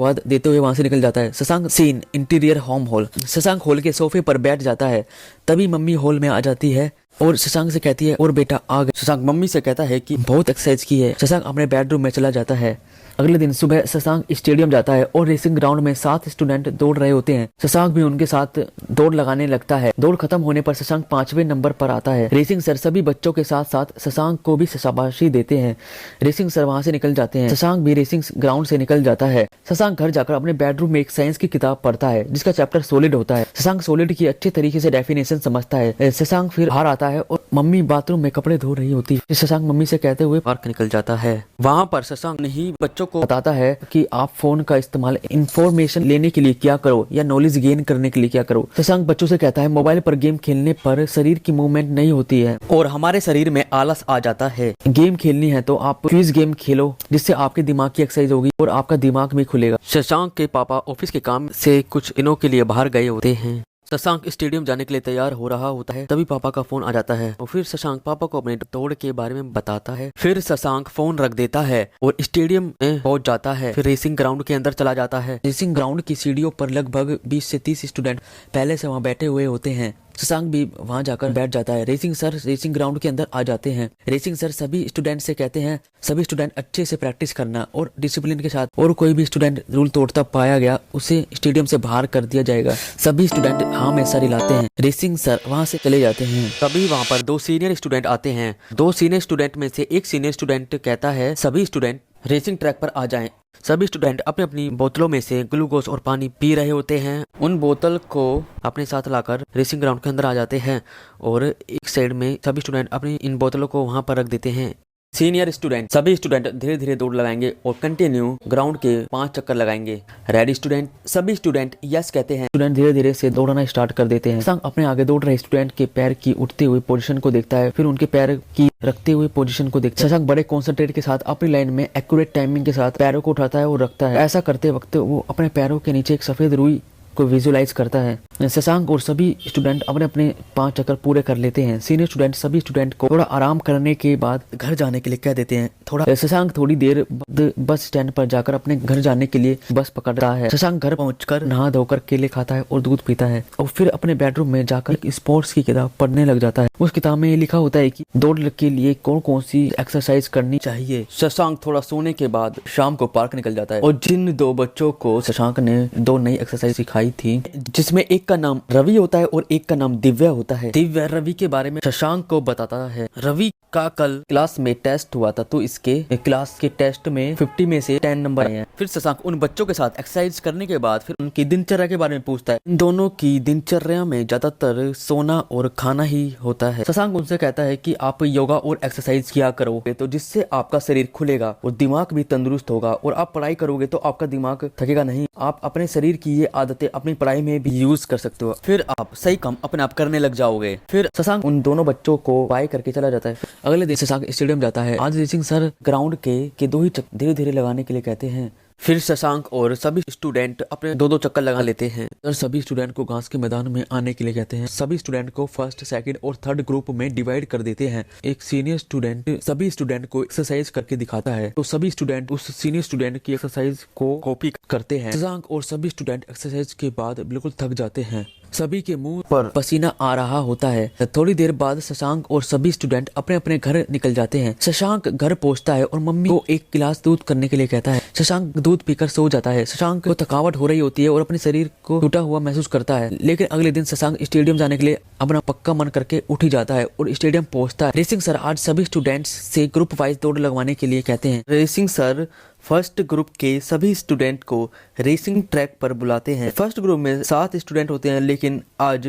आवाज देते हुए वहां से निकल जाता है। Shashank scene interior home hall. Shashank hall के सोफे पर बैठ जाता है, तभी मम्मी हॉल में आ जाती है और शशांक से कहती है और बेटा आ गए। शशांक मम्मी से कहता है कि बहुत एक्सरसाइज की है। शशांक अपने बेडरूम में चला जाता है। अगले दिन सुबह शशांक स्टेडियम जाता है और रेसिंग ग्राउंड में 7 स्टूडेंट दौड़ रहे होते हैं। शशांक भी उनके साथ दौड़ लगाने लगता है। दौड़ खत्म होने पर शशांक 5वें नंबर पर आता है। रेसिंग सर सभी बच्चों के साथ साथ शशांक को भी शाबाशी देते हैं। रेसिंग सर वहां से निकल जाते हैं। शशांक भी रेसिंग ग्राउंड से निकल जाता है। शशांक घर जाकर अपने बेडरूम में एक साइंस की किताब पढ़ता है जिसका चैप्टर सॉलिड होता है। शशांक सॉलिड की अच्छे तरीके से डेफिनेशन समझता है। शशांक फिर बाहर आता है और मम्मी बाथरूम में कपड़े धो रही होती है। शशांक मम्मी से कहते हुए पार्क निकल जाता है। वहाँ पर शशांक नहीं बच्चों को बताता है कि आप फोन का इस्तेमाल इंफॉर्मेशन लेने के लिए क्या करो या नॉलेज गेन करने के लिए क्या करो। शशांक बच्चों से कहता है मोबाइल पर गेम खेलने पर शरीर की मूवमेंट नहीं होती है और हमारे शरीर में आलस आ जाता है। गेम खेलनी है तो आप क्विज गेम खेलो जिससे आपके दिमाग की एक्सरसाइज होगी और आपका दिमाग भी खुलेगा। शशांक के पापा ऑफिस के काम से कुछ दिनों के लिए बाहर गए होते हैं। शशांक स्टेडियम जाने के लिए तैयार हो रहा होता है, तभी पापा का फोन आ जाता है और फिर शशांक पापा को अपने दौड़ के बारे में बताता है। फिर शशांक फोन रख देता है और स्टेडियम में पहुंच जाता है। फिर रेसिंग ग्राउंड के अंदर चला जाता है। रेसिंग ग्राउंड की सीढ़ियों पर लगभग 20 से 30 स्टूडेंट पहले से वहां बैठे हुए होते हैं। शशांक भी वहां जाकर बैठ जाता है। रेसिंग सर रेसिंग ग्राउंड के अंदर आ जाते हैं। रेसिंग सर सभी स्टूडेंट से कहते हैं सभी स्टूडेंट अच्छे से प्रैक्टिस करना और डिसिप्लिन के साथ, और कोई भी स्टूडेंट रूल तोड़ता पाया गया उसे स्टेडियम से बाहर कर दिया जाएगा। सभी स्टूडेंट हाँ में सर हिलाते हैं। रेसिंग सर वहां से चले जाते हैं। तभी वहां पर 2 सीनियर स्टूडेंट आते हैं। 2 सीनियर स्टूडेंट में से एक सीनियर स्टूडेंट कहता है सभी स्टूडेंट रेसिंग ट्रैक पर आ जाएं। सभी स्टूडेंट अपनी अपनी बोतलों में से ग्लूकोज और पानी पी रहे होते हैं। उन बोतल को अपने साथ लाकर रेसिंग ग्राउंड के अंदर आ जाते हैं और एक साइड में सभी स्टूडेंट अपनी इन बोतलों को वहां पर रख देते हैं। सीनियर स्टूडेंट सभी स्टूडेंट धीरे धीरे दौड़ लगाएंगे और कंटिन्यू ग्राउंड के 5 चक्कर लगाएंगे। रेडी स्टूडेंट सभी स्टूडेंट यस कहते हैं। स्टूडेंट धीरे धीरे से दौड़ना स्टार्ट कर देते हैं। शशांक अपने आगे दौड़ रहे स्टूडेंट के पैर की उठती हुई पोजीशन को देखता है, फिर उनके पैर की रखते हुए पोजीशन को देखता है। शशांक बड़े कॉन्सेंट्रेट के साथ अपनी लाइन में एक्यूरेट टाइमिंग के साथ पैरों को उठाता है और रखता है। ऐसा करते वक्त वो अपने पैरों के नीचे एक सफेद रुई को विजुअलाइज करता है। शशांक और सभी स्टूडेंट अपने अपने 5 चक्कर पूरे कर लेते हैं। सीनियर स्टूडेंट सभी स्टूडेंट को थोड़ा आराम करने के बाद घर जाने के लिए कह देते हैं। शशांक थोड़ी देर बाद बस स्टैंड पर जाकर अपने घर जाने के लिए बस पकड़ता है। शशांक घर पहुंचकर नहा धोकर केले खाता है और दूध पीता है और फिर अपने बेडरूम में जाकर स्पोर्ट्स की किताब पढ़ने लग जाता है। उस किताब में ये लिखा होता है कि दौड़ के लिए कौन कौन सी एक्सरसाइज करनी चाहिए। शशांक थोड़ा सोने के बाद शाम को पार्क निकल जाता है और जिन 2 बच्चों को शशांक ने 2 नई एक्सरसाइज सिखाई थी, जिसमें एक का नाम रवि होता है और एक का नाम दिव्या होता है। दिव्या रवि के बारे में शशांक को बताता है। रवि का कल क्लास में टेस्ट हुआ था तो इसके क्लास के टेस्ट में 50 में से 10 नंबर आए हैं। फिर शशांक उन बच्चों के साथ एक्सरसाइज करने के बाद फिर उनकी दिनचर्या के बारे में पूछता है। इन दोनों की दिनचर्या में ज्यादातर सोना और खाना ही होता है। शशांक उनसे कहता है कि आप योगा और एक्सरसाइज किया करोगे तो जिससे आपका शरीर खुलेगा और दिमाग भी तंदुरुस्त होगा, और आप पढ़ाई करोगे तो आपका दिमाग थकेगा नहीं। आप अपने शरीर की ये आदतें अपनी पढ़ाई में भी यूज कर सकते हो, फिर आप सही काम अपने आप करने लग जाओगे। फिर शशांक उन दोनों बच्चों को बाय करके चला जाता है। अगले दिन शशांक स्टेडियम जाता है। आज रेसिंग सर ग्राउंड के 2 ही चक्कर धीरे धीरे लगाने के लिए कहते हैं। फिर शशांक और सभी स्टूडेंट अपने 2-2 चक्कर लगा लेते हैं और सभी स्टूडेंट को घास के मैदान में आने के लिए कहते हैं। सभी स्टूडेंट को फर्स्ट, सेकंड और थर्ड ग्रुप में डिवाइड कर देते हैं। एक सीनियर स्टूडेंट सभी स्टूडेंट को एक्सरसाइज करके दिखाता है तो सभी स्टूडेंट उस सीनियर स्टूडेंट की एक्सरसाइज को कॉपी करते हैं। शशांक और सभी स्टूडेंट एक्सरसाइज के बाद बिल्कुल थक जाते हैं। सभी के मुंह पर पसीना आ रहा होता है। थोड़ी देर बाद शशांक और सभी स्टूडेंट अपने अपने घर निकल जाते हैं। शशांक घर पहुंचता है और मम्मी को 1 गिलास दूध करने के लिए कहता है। शशांक दूध पीकर सो जाता है। शशांक को थकावट हो रही होती है और अपने शरीर को टूटा हुआ महसूस करता है, लेकिन अगले दिन शशांक स्टेडियम जाने के लिए अपना पक्का मन करके उठ ही जाता है और स्टेडियम पहुंचता है। रेसिंग सर आज सभी स्टूडेंट्स से ग्रुप वाइज दौड़ लगवाने के लिए कहते हैं। रेसिंग सर फर्स्ट ग्रुप के सभी स्टूडेंट को रेसिंग ट्रैक पर बुलाते हैं। फर्स्ट ग्रुप में 7 स्टूडेंट होते हैं, लेकिन आज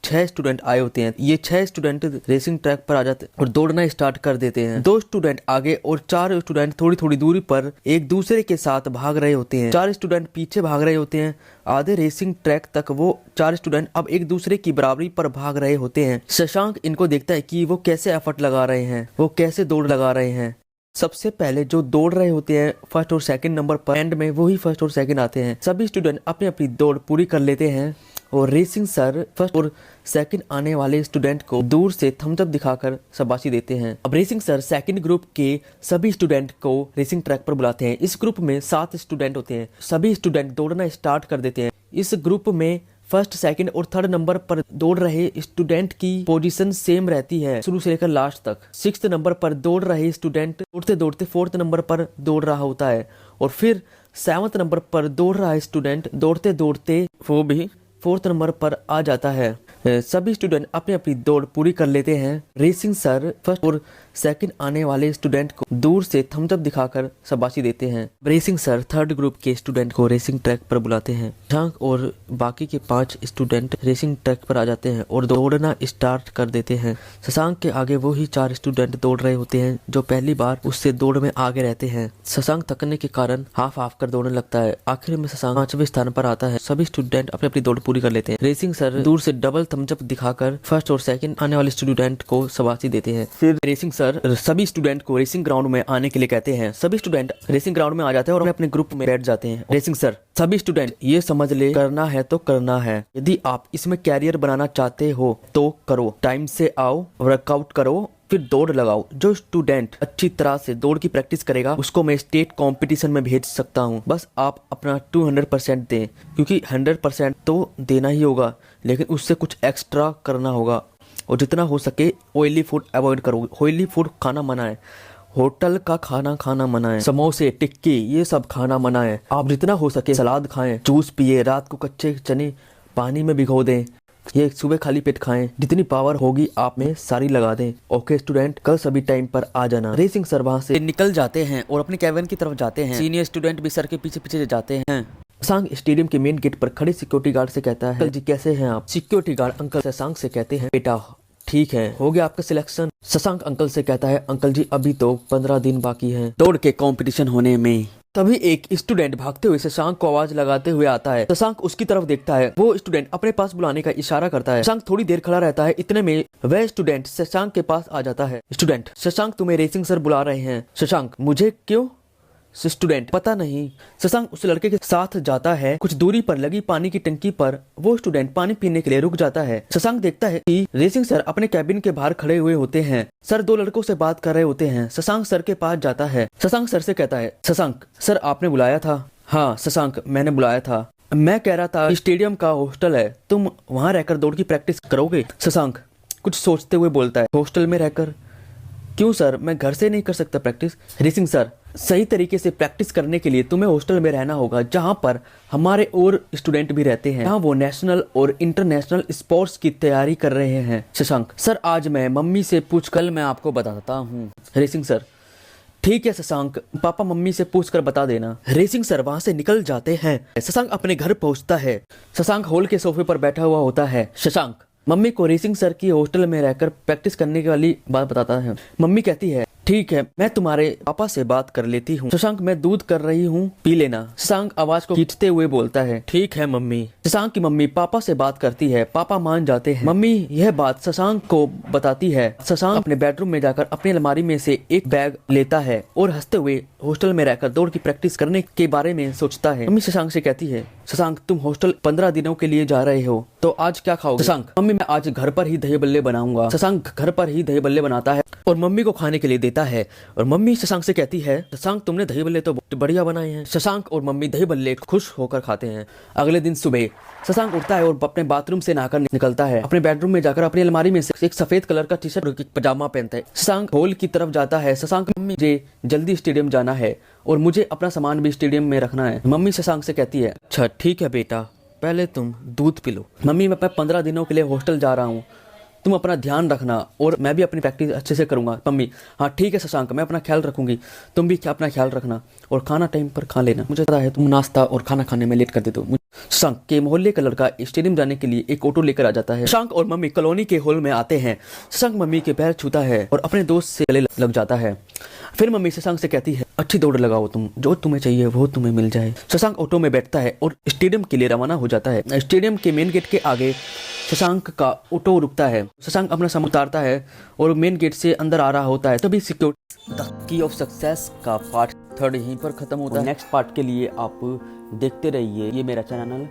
6 स्टूडेंट आए होते हैं। ये 6 स्टूडेंट रेसिंग ट्रैक पर आ जाते हैं और दौड़ना स्टार्ट कर देते हैं। 2 स्टूडेंट आगे और 4 स्टूडेंट थोड़ी थोड़ी दूरी पर एक दूसरे के साथ भाग रहे होते हैं। 4 स्टूडेंट पीछे भाग रहे होते हैं। आधे रेसिंग ट्रैक तक वो 4 स्टूडेंट अब एक दूसरे की बराबरी पर भाग रहे होते हैं। शशांक इनको देखता है कि वो कैसे एफर्ट लगा रहे हैं, वो कैसे दौड़ लगा रहे हैं। सबसे पहले जो दौड़ रहे होते हैं फर्स्ट और सेकंड नंबर पर, एंड में वही फर्स्ट और सेकंड आते हैं। सभी स्टूडेंट अपनी अपनी दौड़ पूरी कर लेते हैं और रेसिंग सर फर्स्ट और सेकंड आने वाले स्टूडेंट को दूर से थम्स अप दिखाकर शाबाशी देते हैं। अब रेसिंग सर सेकंड ग्रुप के सभी स्टूडेंट को रेसिंग ट्रैक पर बुलाते हैं। इस ग्रुप में 7 स्टूडेंट होते हैं। सभी स्टूडेंट दौड़ना स्टार्ट कर देते हैं। इस ग्रुप में फर्स्ट, सेकंड और थर्ड नंबर पर दौड़ रहे स्टूडेंट की पोजीशन सेम रहती है शुरू से लेकर लास्ट तक। 6th नंबर पर दौड़ रहे स्टूडेंट दौड़ते दौड़ते 4th नंबर पर दौड़ रहा होता है और फिर 7th नंबर पर दौड़ रहा स्टूडेंट दौड़ते दौड़ते वो भी 4th नंबर पर आ जाता है। सभी स्टूडेंट अपनी अपनी दौड़ पूरी कर लेते हैं। रेसिंग सर फर्स्ट और सेकंड आने वाले स्टूडेंट को दूर से थम्स अप दिखाकर शाबाशी देते हैं। रेसिंग सर थर्ड ग्रुप के स्टूडेंट को रेसिंग ट्रैक पर बुलाते हैं। शशांक और बाकी के 5 स्टूडेंट रेसिंग ट्रैक पर आ जाते हैं और दौड़ना स्टार्ट कर देते हैं। शशांक के आगे वो ही 4 स्टूडेंट दौड़ रहे होते हैं जो पहली बार उससे दौड़ में आगे रहते हैं। शशांक थकने के कारण हाफ कर दौड़ने लगता है। आखिर में शशांक 5वें स्थान पर आता है। सभी स्टूडेंट अपनी अपनी दौड़ पूरी कर लेते हैं। रेसिंग सर दूर से डबल थम्स अप दिखाकर फर्स्ट और सेकंड आने वाले स्टूडेंट को शाबाशी देते हैं। फिर रेसिंग सर सभी स्टूडेंट को रेसिंग ग्राउंड में आने के लिए कहते हैं। सभी स्टूडेंट रेसिंग ग्राउंड में आ जाते हैं और अपने ग्रुप में बैठ जाते हैं। रेसिंग सर सभी स्टूडेंट ये समझ ले करना है तो करना है। यदि आप इसमें कैरियर बनाना चाहते हो तो करो, टाइम से आओ, वर्कआउट करो, फिर दौड़ लगाओ। जो स्टूडेंट अच्छी तरह से दौड़ की प्रैक्टिस करेगा उसको मैं स्टेट कंपटीशन में भेज सकता हूँ। बस आप अपना 200% दें, क्योंकि 100% तो देना ही होगा, लेकिन उससे कुछ एक्स्ट्रा करना होगा। और जितना हो सके ऑयली फूड अवॉइड करो। ऑयली फूड खाना मना है। होटल का खाना मना है। समोसे, टिक्की ये सब खाना मना है। आप जितना हो सके सलाद खाएं, जूस पिए, रात को कच्चे चने पानी में भिगो दें, ये सुबह खाली पेट खाएं। जितनी पावर होगी आप में सारी लगा दें। ओके स्टूडेंट, कल सभी टाइम पर आ जाना। रेसिंग सर वहाँ से निकल जाते हैं और अपने कैबिन की तरफ जाते हैं। सीनियर स्टूडेंट भी सर के पीछे पीछे जाते हैं। शशांक स्टेडियम के मेन गेट पर खड़े सिक्योरिटी गार्ड से कहता है, अंकल जी कैसे हैं आप? सिक्योरिटी गार्ड अंकल शशांक से कहते हैं, बेटा ठीक है, हो गया आपका सिलेक्शन? शशांक अंकल से कहता है, अंकल जी अभी तो 15 दिन बाकी है दौड़ के कंपटीशन होने में। तभी एक स्टूडेंट भागते हुए शशांक को आवाज लगाते हुए आता है। शशांक उसकी तरफ देखता है। वो स्टूडेंट अपने पास बुलाने का इशारा करता है। शशांक थोड़ी देर खड़ा रहता है। इतने में वह स्टूडेंट शशांक के पास आ जाता है। स्टूडेंट, शशांक तुम्हें रेसिंग सर बुला रहे हैं। शशांक, मुझे क्यों? स्टूडेंट, पता नहीं। शशांक उस लड़के के साथ जाता है। कुछ दूरी पर लगी पानी की टंकी पर वो स्टूडेंट पानी पीने के लिए रुक जाता है। शशांक देखता है कि रेसिंग सर अपने कैबिन के बाहर खड़े हुए होते हैं। सर 2 लड़कों से बात कर रहे होते हैं। शशांक सर के पास जाता है। शशांक सर से कहता है, शशांक सर आपने बुलाया था? हाँ शशांक, मैंने बुलाया था। मैं कह रहा था स्टेडियम का हॉस्टल है, तुम वहाँ रहकर दौड़ की प्रैक्टिस करोगे? शशांक कुछ सोचते हुए बोलता है, हॉस्टल में रहकर? क्यों सर, मैं घर से नहीं कर सकता प्रैक्टिस? रेसिंग सर, सही तरीके से प्रैक्टिस करने के लिए तुम्हें हॉस्टल में रहना होगा, जहां पर हमारे और स्टूडेंट भी रहते हैं, जहां वो नेशनल और इंटरनेशनल स्पोर्ट्स की तैयारी कर रहे हैं। शशांक सर, आज मैं मम्मी से पूछ कल मैं आपको बताता हूँ। रेसिंग सर ठीक है शशांक, पापा मम्मी से पूछकर बता देना। रेसिंग सर वहां से निकल जाते हैं। शशांक अपने घर पहुंचता है। शशांक हॉल के सोफे पर बैठा हुआ होता है। शशांक मम्मी को रेसिंग सर की हॉस्टल में रहकर प्रैक्टिस करने वाली बात बताता है। मम्मी कहती है, ठीक है, मैं तुम्हारे पापा से बात कर लेती हूँ। शशांक, मैं दूध कर रही हूँ, पी लेना। शशांक आवाज को खींचते हुए बोलता है, ठीक है मम्मी। शशांक की मम्मी पापा से बात करती है। पापा मान जाते हैं। मम्मी यह बात शशांक को बताती है। शशांक अपने बेडरूम में जाकर अपनी अलमारी में से एक बैग लेता है और हंसते हुए हॉस्टल में रहकर दौड़ की प्रैक्टिस करने के बारे में सोचता है। मम्मी शशांक से कहती है, शशांक तुम हॉस्टल 15 दिनों के लिए जा रहे हो, तो आज क्या खाओगे? शशांक, मम्मी मैं आज घर पर ही दही बल्ले बनाऊंगा। शशांक घर पर ही दही बल्ले बनाता है और मम्मी को खाने के लिए देता है। और मम्मी शशांक से कहती है, शशांक तुमने दही बल्ले तो बढ़िया बनाए हैं। शशांक और मम्मी दही बल्ले खुश होकर खाते हैं। अगले दिन सुबह शशांक उठता है और अपने बाथरूम से नहाकर निकलता है। अपने बेडरूम में जाकर अपनी अलमारी में से एक सफेद कलर का टी शर्ट और पजामा पहनता है। शशांक हॉल की तरफ जाता है। शशांक, मम्मी मुझे जल्दी स्टेडियम जाना है और मुझे अपना सामान भी स्टेडियम में रखना है। मम्मी शशांक से कहती है, अच्छा ठीक है बेटा, पहले तुम दूध पी लो। मम्मी मैं 15 दिनों के लिए हॉस्टल जा रहा हूँ, तुम अपना ध्यान रखना और मैं भी अपनी प्रैक्टिस अच्छे से करूंगा। मम्मी, हाँ ठीक है शशांक, मैं अपना ख्याल रखूंगी, तुम भी अपना ख्याल रखना और खाना टाइम पर खा लेना। मुझे पता है तुम नाश्ता और खाना खाने में लेट कर देते हो। शशांक के मोहल्ले का लड़का स्टेडियम जाने के लिए एक ऑटो लेकर आ जाता है। शशांक और मम्मी कॉलोनी के हॉल में आते हैं। शशांक मम्मी के पैर छूता है और अपने दोस्त से गले लग जाता है। फिर मम्मी शशांक से कहती है, अच्छी दौड़ लगाओ तुम, जो तुम्हें चाहिए वो तुम्हें मिल जाए। शशांक ऑटो में बैठता है और स्टेडियम के लिए रवाना हो जाता है। स्टेडियम के मेन गेट के आगे शशांक का ऑटो रुकता है। शशांक अपना सामान उतारता है और मेन गेट से अंदर आ रहा होता है। तभी security the key of success का पार्ट 3 यहीं पर खत्म होता है। नेक्स्ट पार्ट के लिए आप देखते रहिए ये मेरा चैनल।